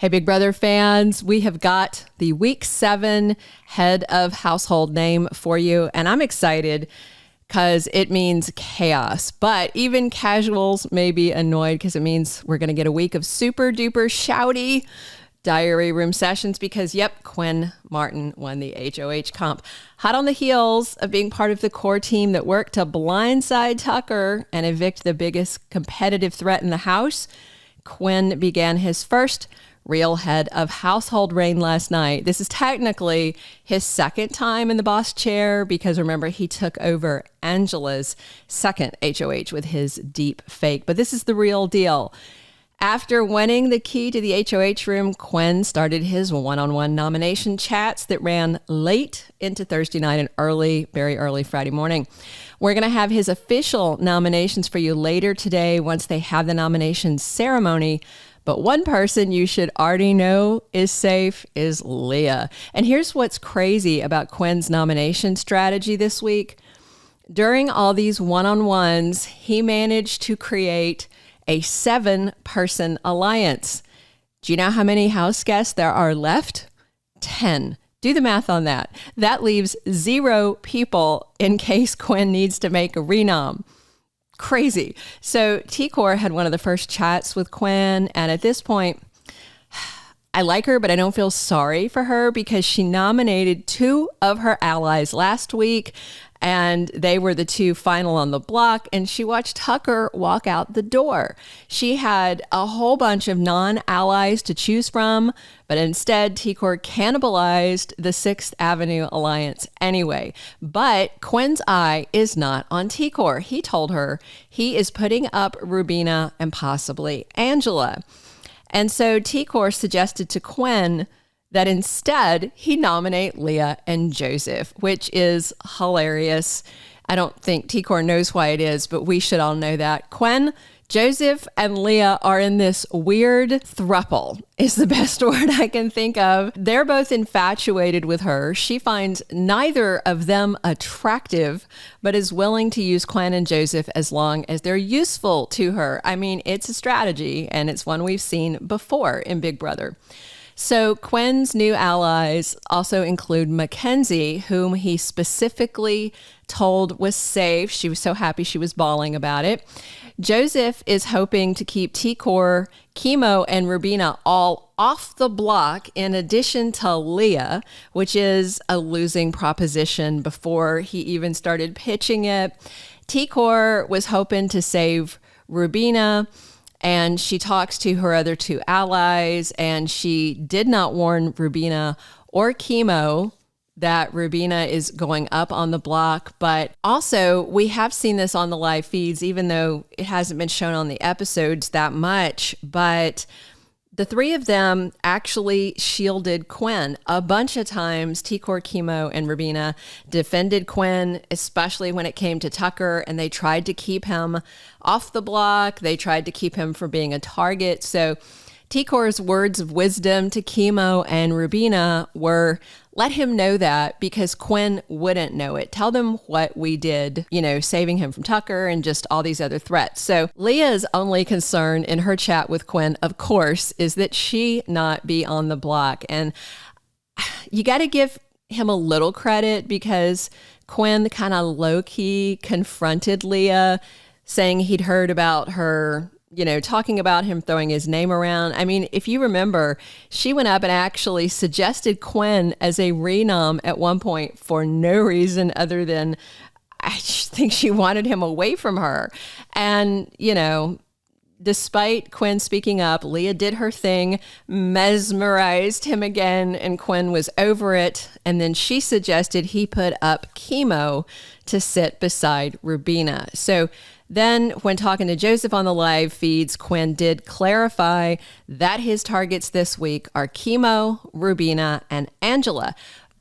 Hey, Big Brother fans, we have got the Week 7 head of household name for you, and I'm excited because it means chaos. But even casuals may be annoyed because it means we're going to get a week of super duper shouty diary room sessions because, yep, Quinn Martin won the HoH comp. Hot on the heels of being part of the core team that worked to blindside Tucker and evict the biggest competitive threat in the house, Quinn began his first real head of household reign last night. This is technically his second time in the boss chair because remember, he took over Angela's second HoH with his deep fake. But this is the real deal. After winning the key to the HoH room, Quinn started his one-on-one nomination chats that ran late into Thursday night and very early Friday morning. We're going to have his official nominations for you later today once they have the nomination ceremony. But one person you should already know is safe is Leah. And here's what's crazy about Quinn's nomination strategy this week. During all these one-on-ones, he managed to create a 7-person alliance. Do you know how many house guests there are left? 10. Do the math on that. That leaves 0 people in case Quinn needs to make a renom. Crazy. So T-Core had one of the first chats with Quinn, and at this point, I like her, but I don't feel sorry for her because she nominated 2 of her allies last week, and they were the 2 final on the block, and she watched Tucker walk out the door. She had a whole bunch of non-allies to choose from, but instead T-Core cannibalized the 6th Avenue Alliance anyway. But Quinn's eye is not on T-Core. He told her he is putting up Rubina and possibly Angela. And so T-Core suggested to Quinn that instead he nominate Leah and Joseph, which is hilarious. I don't think T-Core knows why it is, but we should all know that. Quinn, Joseph, and Leah are in this weird throuple, is the best word I can think of. They're both infatuated with her. She finds neither of them attractive, but is willing to use Quinn and Joseph as long as they're useful to her. I mean, it's a strategy, and it's one we've seen before in Big Brother. So Quinn's new allies also include Mackenzie, whom he specifically told was safe. She was so happy she was bawling about it. Joseph is hoping to keep T-Core, Kimo, and Rubina all off the block in addition to Leah, which is a losing proposition before he even started pitching it. T-Core was hoping to save Rubina, and she talks to her other 2 allies, and she did not warn Rubina or Kimo that Rubina is going up on the block. But also, we have seen this on the live feeds, even though it hasn't been shown on the episodes that much. But the 3 of them actually shielded Quinn a bunch of times. T-Core, Kimo, and Rubina defended Quinn, especially when it came to Tucker, and they tried to keep him off the block. They tried to keep him from being a target. So T-Core's words of wisdom to Kimo and Rubina were, let him know that because Quinn wouldn't know it. Tell them what we did, saving him from Tucker and just all these other threats. So Leah's only concern in her chat with Quinn, of course, is that she not be on the block. And you got to give him a little credit because Quinn kind of low-key confronted Leah, saying he'd heard about her talking about him throwing his name around. I mean, if you remember, she went up and actually suggested Quinn as a renom at one point for no reason other than I just think she wanted him away from her. And, despite Quinn speaking up, Leah did her thing, mesmerized him again, and Quinn was over it. And then she suggested he put up Kimo to sit beside Rubina. So then when talking to Joseph on the live feeds, Quinn did clarify that his targets this week are Kimo, Rubina, and Angela.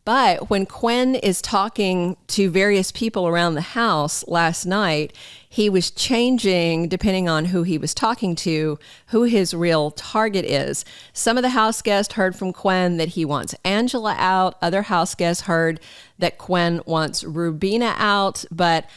But when Quinn is talking to various people around the house last night, he was changing, depending on who he was talking to, who his real target is. Some of the house guests heard from Quinn that he wants Angela out. Other house guests heard that Quinn wants Rubina out. But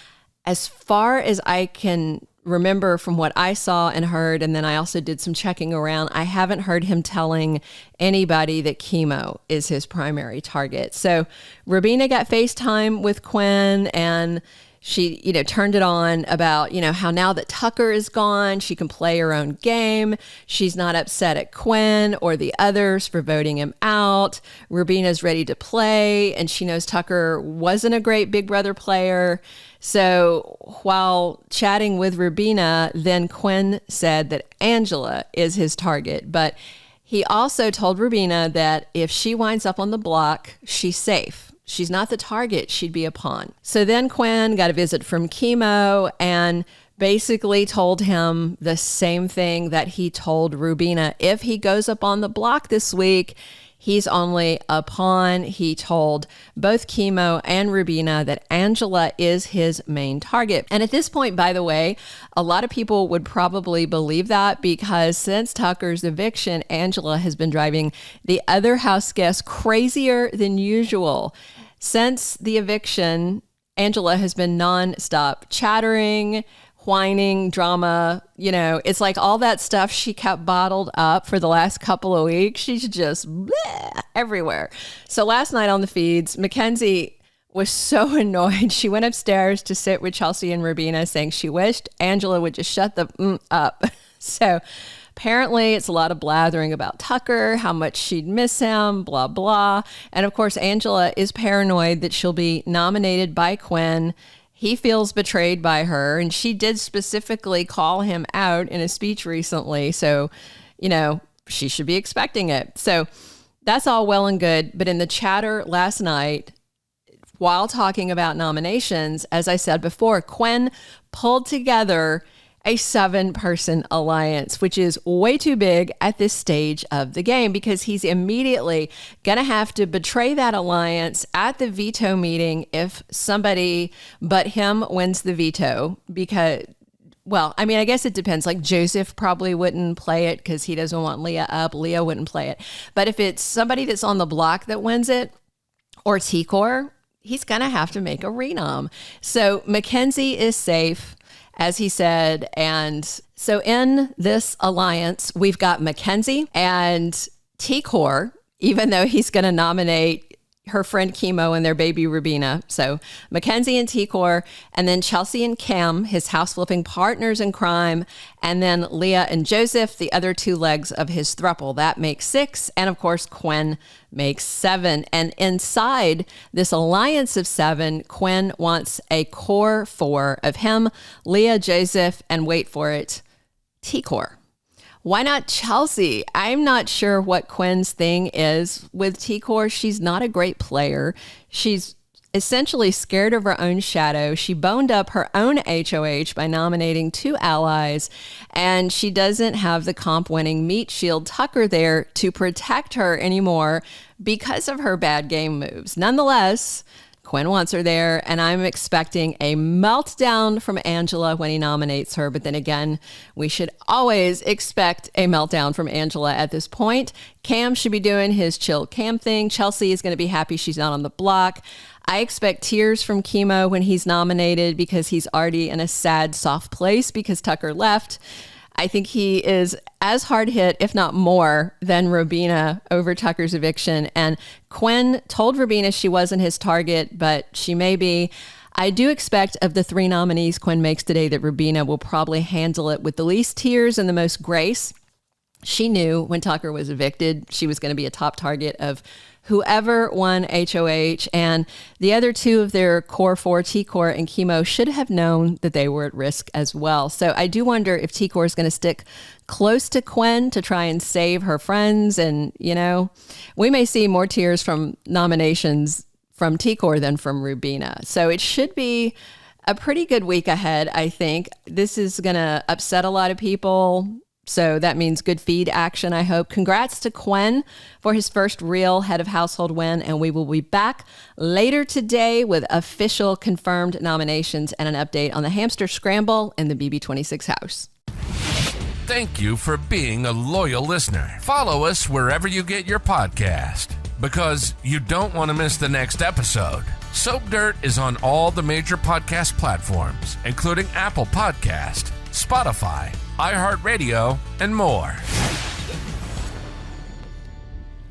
as far as I can remember from what I saw and heard, and then I also did some checking around, I haven't heard him telling anybody that Kimo is his primary target. So Rubina got FaceTime with Quinn, and she, turned it on about, how now that Tucker is gone, she can play her own game. She's not upset at Quinn or the others for voting him out. Rubina's ready to play, and she knows Tucker wasn't a great Big Brother player. So while chatting with Rubina, then Quinn said that Angela is his target. But he also told Rubina that if she winds up on the block, she's safe. She's not the target, she'd be a pawn. So then Quinn got a visit from Kimo and basically told him the same thing that he told Rubina. If he goes up on the block this week, he's only a pawn. He told both Kimo and Rubina that Angela is his main target. And at this point, by the way, a lot of people would probably believe that because since Tucker's eviction, Angela has been driving the other house guests crazier than usual. Since the eviction, Angela has been nonstop chattering, whining, drama, it's like all that stuff she kept bottled up for the last couple of weeks. She's just everywhere. So last night on the feeds, Mackenzie was so annoyed. She went upstairs to sit with Chelsea and Rubina, saying she wished Angela would just shut the up. So apparently it's a lot of blathering about Tucker, how much she'd miss him, blah, blah. And of course, Angela is paranoid that she'll be nominated by Quinn. He feels betrayed by her, and she did specifically call him out in a speech recently. So, she should be expecting it. So that's all well and good. But in the chatter last night, while talking about nominations, as I said before, Quinn pulled together a 7-person alliance, which is way too big at this stage of the game because he's immediately going to have to betray that alliance at the veto meeting if somebody but him wins the veto because, I guess it depends. Like Joseph probably wouldn't play it because he doesn't want Leah up. Leah wouldn't play it. But if it's somebody that's on the block that wins it or T-Core, he's going to have to make a renom. So Mackenzie is safe, as he said. And so in this alliance, we've got Mackenzie and T-Core, even though he's going to nominate her friend Kimo and their baby Rubina. So Mackenzie and T-Core, and then Chelsea and Cam, his house flipping partners in crime, and then Leah and Joseph, the other 2 legs of his throuple. That makes 6. And of course, Quinn makes 7. And inside this alliance of 7, Quinn wants a core 4 of him, Leah, Joseph, and wait for it, T-Core. Why not Chelsea? I'm not sure what Quinn's thing is with T-Core. She's not a great player. She's essentially scared of her own shadow. She boned up her own HoH by nominating 2 allies, and she doesn't have the comp-winning meat shield Tucker there to protect her anymore because of her bad game moves. Nonetheless, Quinn wants her there, and I'm expecting a meltdown from Angela when he nominates her. But then again, we should always expect a meltdown from Angela at this point. Cam should be doing his chill Cam thing. Chelsea is going to be happy she's not on the block. I expect tears from Kimo when he's nominated because he's already in a sad, soft place because Tucker left. I think he is as hard hit, if not more, than Rubina over Tucker's eviction. And Quinn told Rubina she wasn't his target, but she may be. I do expect of the 3 nominees Quinn makes today that Rubina will probably handle it with the least tears and the most grace. She knew when Tucker was evicted, she was going to be a top target of whoever won HoH, and the other 2 of their core 4, T-Core and Kimo, should have known that they were at risk as well. So I do wonder if T-Core is going to stick close to Quinn to try and save her friends. And, we may see more tears from nominations from T-Core than from Rubina. So it should be a pretty good week ahead, I think. This is going to upset a lot of people. So that means good feed action, I hope. Congrats to Quinn for his first real head of household win. And we will be back later today with official confirmed nominations and an update on the hamster scramble in the BB26 house. Thank you for being a loyal listener. Follow us wherever you get your podcast because you don't want to miss the next episode. Soap Dirt is on all the major podcast platforms, including Apple Podcast, Spotify, iHeartRadio, and more.